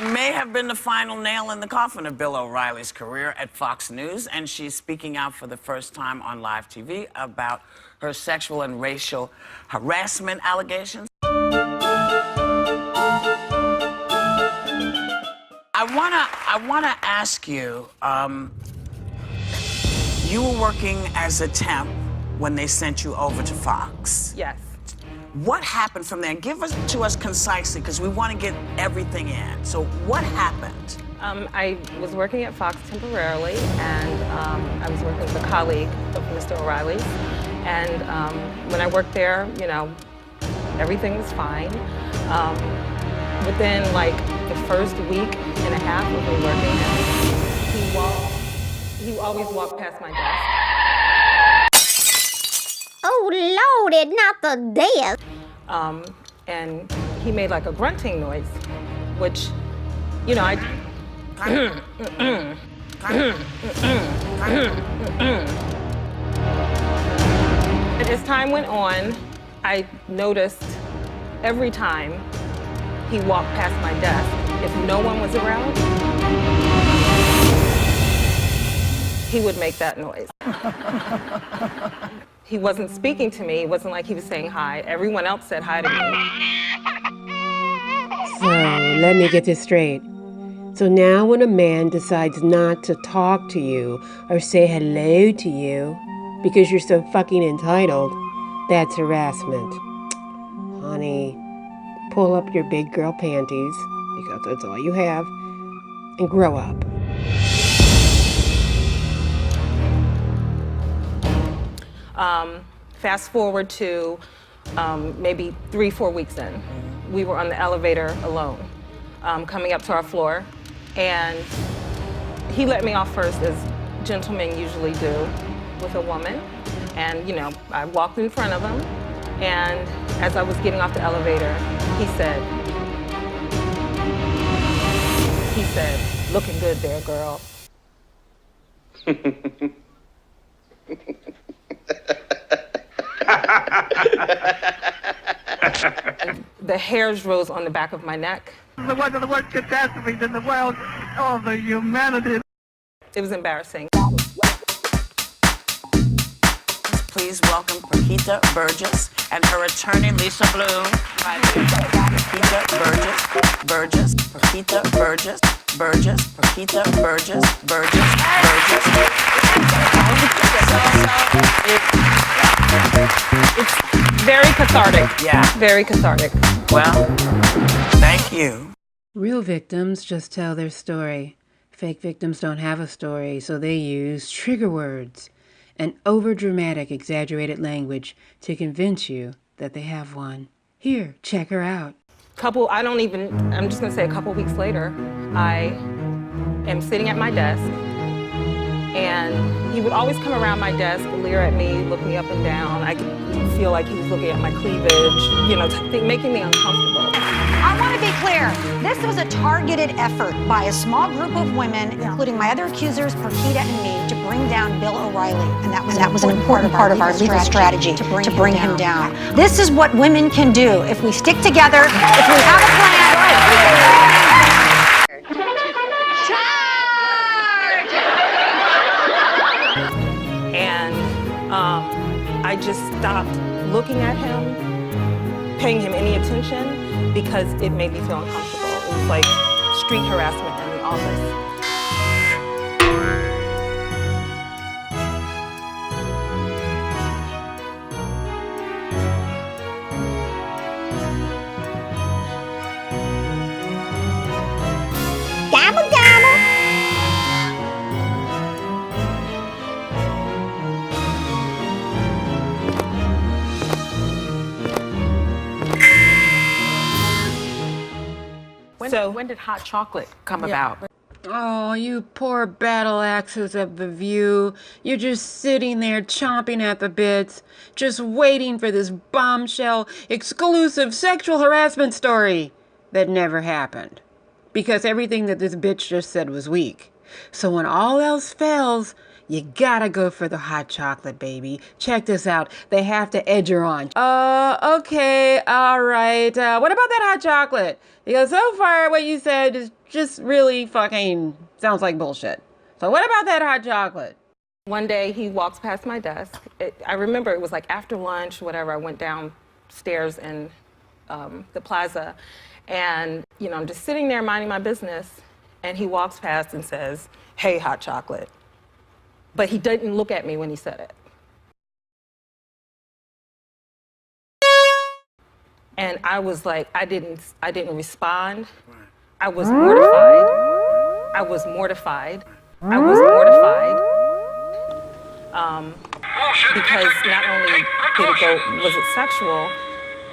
May have been the final nail in the coffin of Bill O'Reilly's career at Fox News, and she's speaking out for the first time on live TV about her sexual and racial harassment allegations. I wanna ask you, you were working as a temp when they sent you over to Fox. Yes. What happened from there? Give it to us concisely, because we want to get everything in. So what happened? I was working at Fox temporarily, and I was working with a colleague of Mr. O'Reilly's. And when I worked there, you know, everything was fine. Within like the first week and a half of me working there, he always walked past my desk. Oh, Lord, not the death. And he made like a grunting noise, which, you know, As time went on, I noticed every time he walked past my desk, if no one was around, he would make that noise. He wasn't speaking to me. It wasn't like he was saying hi. Everyone else said hi to me. So, let me get this straight. So now when a man decides not to talk to you or say hello to you because you're so fucking entitled, that's harassment. Honey, pull up your big girl panties, because that's all you have, and grow up. Fast forward to maybe 3-4 weeks in. We were on the elevator alone, coming up to our floor, and he let me off first, as gentlemen usually do with a woman. And, you know, I walked in front of him, and as I was getting off the elevator, he said, "Looking good there, girl." The hairs rose on the back of my neck. One of the worst catastrophes in the world of the humanity. It was embarrassing. Please welcome Perquita Burgess and her attorney, Lisa Bloom. Perquita Burgess, Perquita Burgess, Perquita Burgess. It's very cathartic. Yeah. Very cathartic. Well, thank you. Real victims just tell their story. Fake victims don't have a story, so they use trigger words and overdramatic, exaggerated language to convince you that they have one. Here, check her out. I'm just gonna say a couple weeks later, I am sitting at my desk, and he would always come around my desk, leer at me, look me up and down. I could feel like he was looking at my cleavage, you know, making me uncomfortable. I want to be clear. This was a targeted effort by a small group of women, including my other accusers, Perquita and me, to bring down Bill O'Reilly. And that was an important part of our legal strategy to bring him down. This is what women can do if we stick together, if we have a plan. And I just stopped looking at him, paying him any attention, because it made me feel uncomfortable. It was like street harassment in the office. Gobble, gobble. When did hot chocolate come about? Oh, you poor battle axes of the View. You're just sitting there chomping at the bits, just waiting for this bombshell, exclusive sexual harassment story that never happened. because everything that this bitch just said was weak. So when all else fails, you gotta go for the hot chocolate, baby. Check this out. They have to edge her on. Okay, all right. What about that hot chocolate? Because so far what you said is just really fucking sounds like bullshit. So what about that hot chocolate? One day he walks past my desk. I remember it was like after lunch, whatever. I went downstairs in the plaza, and I'm just sitting there minding my business, and he walks past and says, "Hey, hot chocolate." But he didn't look at me when he said it. And I was like, I didn't respond. I was mortified. I was mortified. I was mortified. Because not only was it sexual,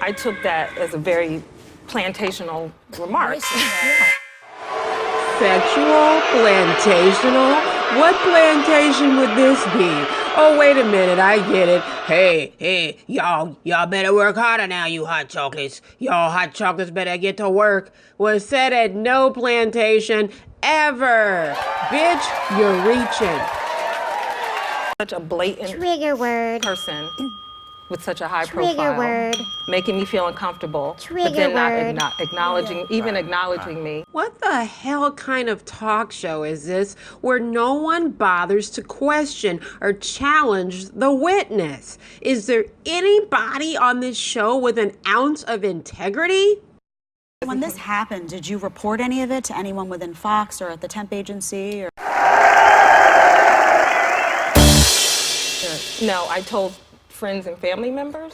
I took that as a very plantational remark. Sexual? Plantational? What plantation would this be? Oh, wait a minute, I get it. Hey, y'all better work harder now, you hot chocolates. Y'all hot chocolates better get to work. Was said at no plantation ever. Bitch, you're reaching. Such a blatant Trigger word. person with such a high Trigger profile, word. making me feel uncomfortable, Trigger but then word. not acknowledging me. What the hell kind of talk show is this where no one bothers to question or challenge the witness? Is there anybody on this show with an ounce of integrity? When this happened, did you report any of it to anyone within Fox or at the temp agency? Or? No, I told friends and family members.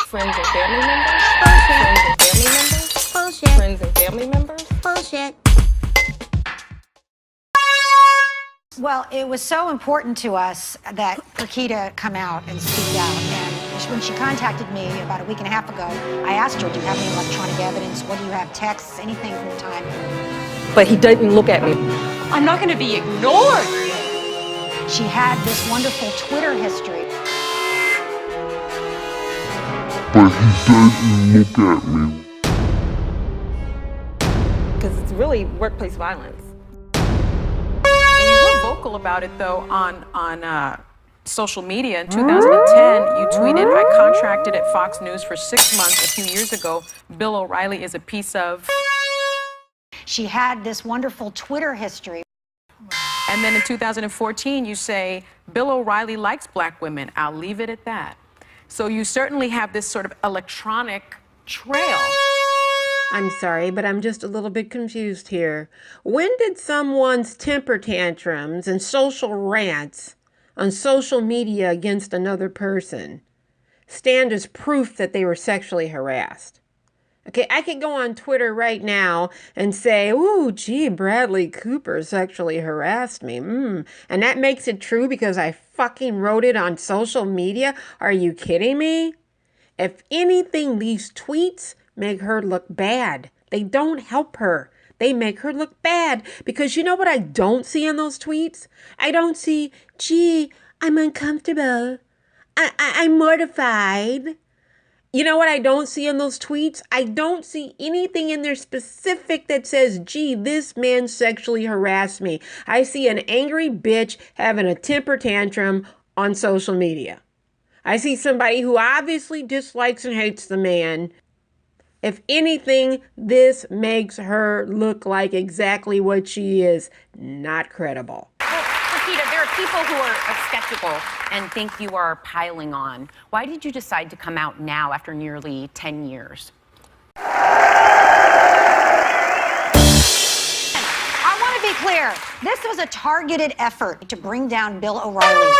Friends and family members. Friends and family members. Bullshit. Friends and family members. Bullshit. Well, it was so important to us that Perquita come out and speak out. And when she contacted me about a week and a half ago, I asked her, do you have any electronic evidence? What do you have, texts, anything from the time? But he didn't look at me. I'm not going to be ignored. She had this wonderful Twitter history. But he didn't look at me. Because it's really workplace violence. And you were vocal about it, though, on social media. In 2010, you tweeted, "I contracted at Fox News for 6 months a few years ago. Bill O'Reilly is a piece of..." She had this wonderful Twitter history. And then in 2014, you say, "Bill O'Reilly likes black women. I'll leave it at that." So you certainly have this sort of electronic trail. I'm sorry, but I'm just a little bit confused here. When did someone's temper tantrums and social rants on social media against another person stand as proof that they were sexually harassed? Okay, I could go on Twitter right now and say, "Ooh, gee, Bradley Cooper sexually harassed me." And that makes it true because I fucking wrote it on social media? Are you kidding me? If anything, these tweets make her look bad. They don't help her. They make her look bad. Because you know what I don't see in those tweets? I don't see, "Gee, I'm uncomfortable. I'm mortified." You know what I don't see in those tweets? I don't see anything in there specific that says, "Gee, this man sexually harassed me." I see an angry bitch having a temper tantrum on social media. I see somebody who obviously dislikes and hates the man. If anything, this makes her look like exactly what she is, not credible. Perquita, there are people who are skeptical and think you are piling on. Why did you decide to come out now after nearly 10 years? I want to be clear. This was a targeted effort to bring down Bill O'Reilly.